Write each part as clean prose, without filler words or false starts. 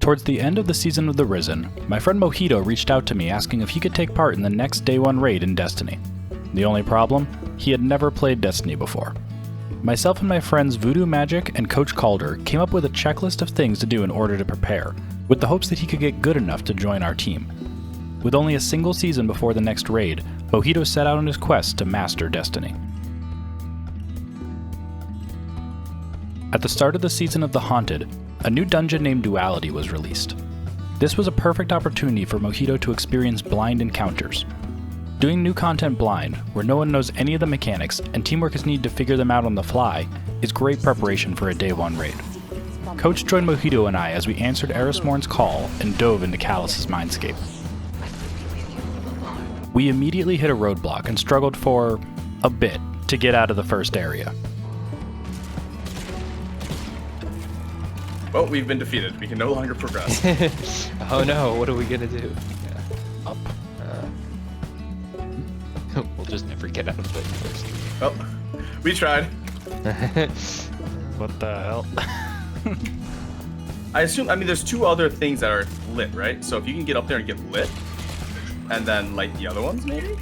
Towards the end of the Season of the Risen, my friend Mojito reached out to me asking if he could take part in the next Day 1 raid in Destiny. The only problem? He had never played Destiny before. Myself and my friends Voodoo Magic and Coach Calder came up with a checklist of things to do in order to prepare, with the hopes that he could get good enough to join our team. With only a single season before the next raid, Mojito set out on his quest to master Destiny. At the start of the Season of the Haunted, a new dungeon named Duality was released. This was a perfect opportunity for Mojito to experience blind encounters. Doing new content blind, where no one knows any of the mechanics and teamwork is needed to figure them out on the fly, is great preparation for a Day 1 raid. Coach joined Mojito and I as we answered Erismorn's call and dove into Callus's mindscape. We immediately hit a roadblock and struggled for a bit to get out of the first area. Well, we've been defeated. We can no longer progress. Oh no, what are we gonna do? Up. We'll just never get out of it first. Well, we tried. What the hell? I mean, there's two other things that are lit, right? So if you can get up there and get lit, and then light the other ones, maybe?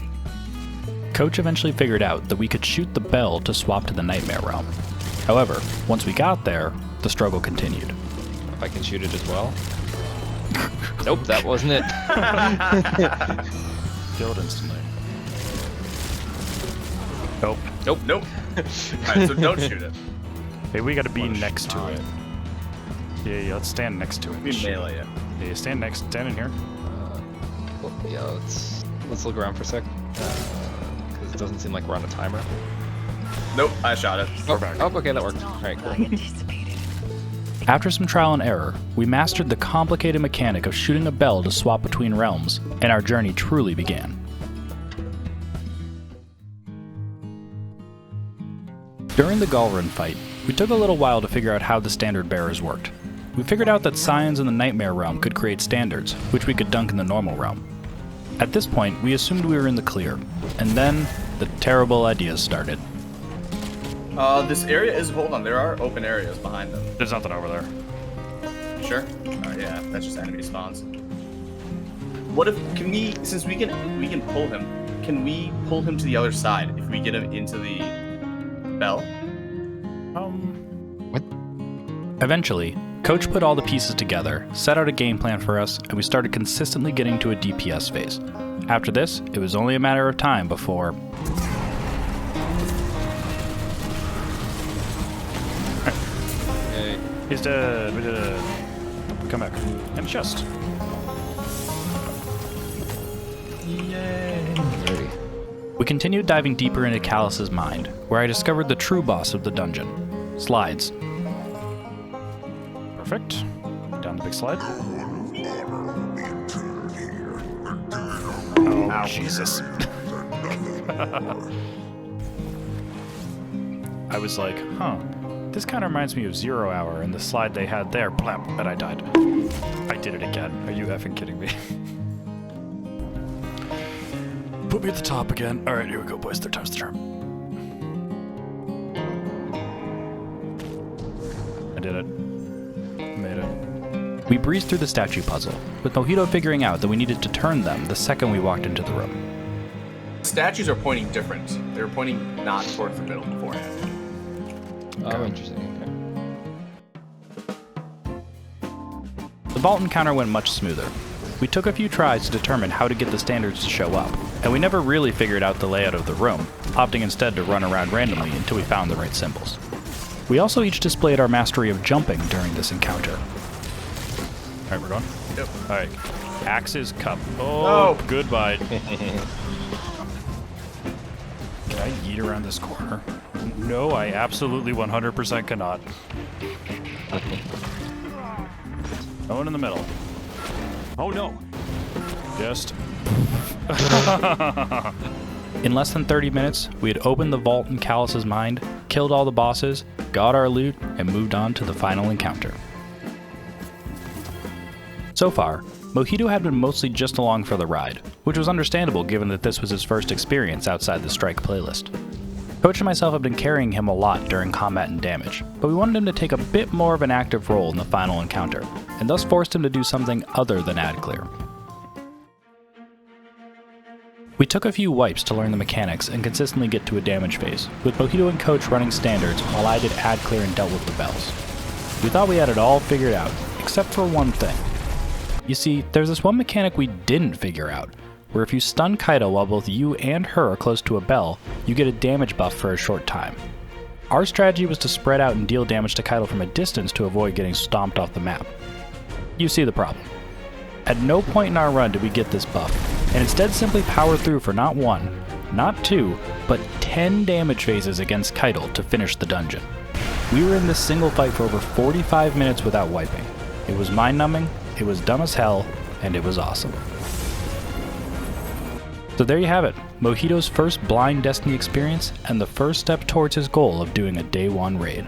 Coach eventually figured out that we could shoot the bell to swap to the Nightmare Realm. However, once we got there, the struggle continued. If I can shoot it as well. Nope, that wasn't it. Killed instantly. Nope. Nope. Alright, so don't shoot it. Hey, we gotta be next to it. Yeah, let's stand next to it. We melee it. Yeah, stand in here. Well, yeah, let's look around for a sec. Because it doesn't seem like we're on a timer. Nope, I shot it. Oh, okay, that worked. Alright, cool. After some trial and error, we mastered the complicated mechanic of shooting a bell to swap between realms, and our journey truly began. During the Galrun fight, we took a little while to figure out how the standard bearers worked. We figured out that Scions in the Nightmare Realm could create standards, which we could dunk in the normal realm. At this point, we assumed we were in the clear, and then the terrible ideas started. This area is, hold on, there are open areas behind them. There's nothing over there. Sure? Yeah, that's just enemy spawns. What if, since we can pull him, can we pull him to the other side if we get him into the bell? What? Eventually, Coach put all the pieces together, set out a game plan for us, and we started consistently getting to a DPS phase. After this, it was only a matter of time before... Hey. He's dead. We did it. Come back. And chest. Yay. Ready. We continued diving deeper into Callus's mind, where I discovered the true boss of the dungeon. Slides. Perfect. Down the big slide. Oh, Ow. Jesus. I was like, this kind of reminds me of 0 Hour and the slide they had there, plap, and I died. I did it again. Are you effing kidding me? Put me at the top again. Alright, here we go, boys. Third time's the charm. I did it. Made it. We breezed through the statue puzzle, with Mojito figuring out that we needed to turn them the second we walked into the room. Statues are pointing different. They're pointing not towards the middle beforehand. Oh, interesting. The vault encounter went much smoother. We took a few tries to determine how to get the standards to show up, and we never really figured out the layout of the room, opting instead to run around randomly until we found the right symbols. We also each displayed our mastery of jumping during this encounter. Alright, we're going? Yep. Alright. Axe's cup. Oh, No. goodbye. Can I yeet around this corner? No, I absolutely 100% cannot. No one in the middle. Oh no! Just... In less than 30 minutes, we had opened the vault in Callus's mind, killed all the bosses, got our loot, and moved on to the final encounter. So far, Mojito had been mostly just along for the ride, which was understandable given that this was his first experience outside the Strike playlist. Coach and myself have been carrying him a lot during combat and damage, but we wanted him to take a bit more of an active role in the final encounter, and thus forced him to do something other than ad clear. We took a few wipes to learn the mechanics and consistently get to a damage phase, with Mojito and Coach running standards while I did ad clear and dealt with the bells. We thought we had it all figured out, except for one thing. You see, there's this one mechanic we didn't figure out, where if you stun Kaito while both you and her are close to a bell, you get a damage buff for a short time. Our strategy was to spread out and deal damage to Kaito from a distance to avoid getting stomped off the map. You see the problem. At no point in our run did we get this buff, and instead simply powered through for not 1, not 2, but 10 damage phases against Kaito to finish the dungeon. We were in this single fight for over 45 minutes without wiping. It was mind-numbing, it was dumb as hell, and it was awesome. So there you have it, Mojito's first blind Destiny experience and the first step towards his goal of doing a day 1 raid.